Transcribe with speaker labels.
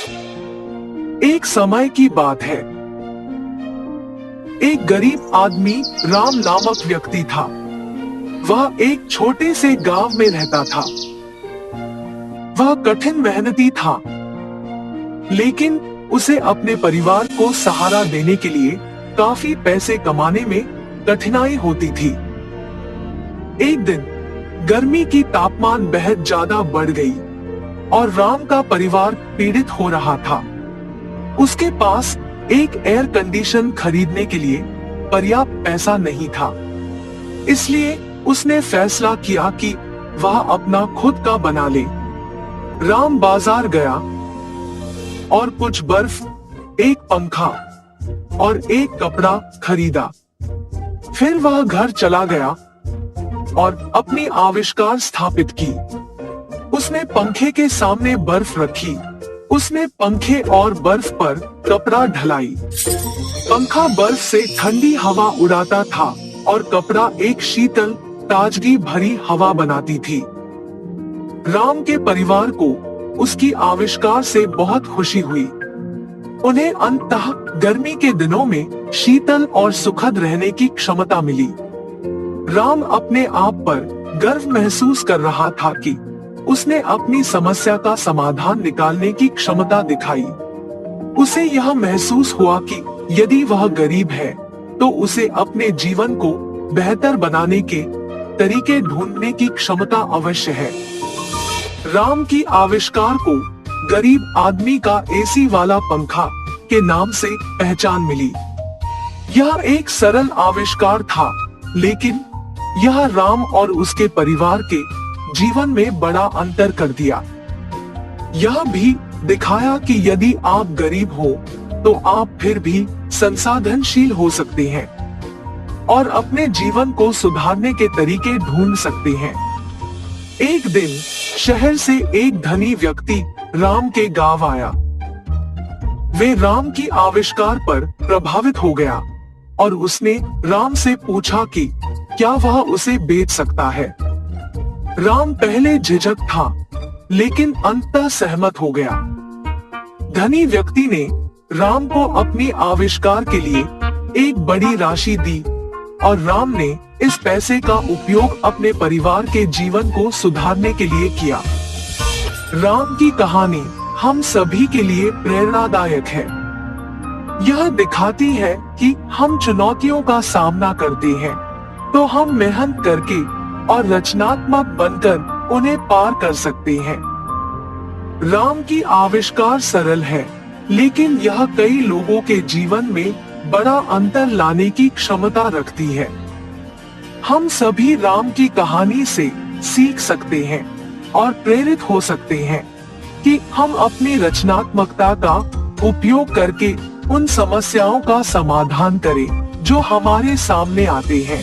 Speaker 1: एक समय की बात है। एक गरीब आदमी राम नामक व्यक्ति था। वह एक छोटे से गांव में रहता था। वह कठिन मेहनती था, लेकिन उसे अपने परिवार को सहारा देने के लिए काफी पैसे कमाने में कठिनाई होती थी। एक दिन गर्मी की तापमान बेहद ज्यादा बढ़ गई और राम का परिवार पीड़ित हो रहा था। उसके पास एक एयर कंडीशन खरीदने के लिए पर्याप्त पैसा नहीं था। इसलिए उसने फैसला किया कि वह अपना खुद का बना ले। राम बाजार गया और कुछ बर्फ, एक पंखा और एक कपड़ा खरीदा। फिर वह घर चला गया और अपनी आविष्कार स्थापित की। उसने पंखे के सामने बर्फ रखी। उसने पंखे और बर्फ पर कपड़ा ढलाई। पंखा बर्फ से ठंडी हवा उड़ाता था और कपड़ा एक शीतल, ताजगी भरी हवा बनाती थी। राम के परिवार को उसकी आविष्कार से बहुत खुशी हुई। उन्हें अंततः गर्मी के दिनों में शीतल और सुखद रहने की क्षमता मिली। राम अपने आप पर गर्व महसूस कर रहा था कि उसने अपनी समस्या का समाधान निकालने की क्षमता दिखाई। उसे यह महसूस हुआ कि यदि वह गरीब है तो उसे अपने जीवन को बेहतर बनाने के तरीके ढूंढने की क्षमता अवश्य है। राम की आविष्कार को गरीब आदमी का एसी वाला पंखा के नाम से पहचान मिली। यह एक सरल आविष्कार था, लेकिन यह राम और उसके परिवार के जीवन में बड़ा अंतर कर दिया। यह भी दिखाया कि यदि आप गरीब हो तो आप फिर भी संसाधनशील हो सकते हैं और अपने जीवन को सुधारने के तरीके ढूंढ सकते हैं। एक दिन शहर से एक धनी व्यक्ति राम के गांव आया। वे राम की आविष्कार पर प्रभावित हो गया और उसने राम से पूछा कि क्या वह उसे बेच सकता है। राम पहले झिझक था, लेकिन अंततः सहमत हो गया। धनी व्यक्ति ने राम को अपनी आविष्कार के लिए एक बड़ी राशि दी और राम ने इस पैसे का उपयोग अपने परिवार के जीवन को सुधारने के लिए किया। राम की कहानी हम सभी के लिए प्रेरणादायक है। यह दिखाती है कि हम चुनौतियों का सामना करते हैं तो हम मेहनत करके और रचनात्मक बनकर उन्हें पार कर सकते हैं। राम की आविष्कार सरल है, लेकिन यह कई लोगों के जीवन में बड़ा अंतर लाने की क्षमता रखती है। हम सभी राम की कहानी से सीख सकते हैं और प्रेरित हो सकते हैं कि हम अपनी रचनात्मकता का उपयोग करके उन समस्याओं का समाधान करें जो हमारे सामने आते हैं।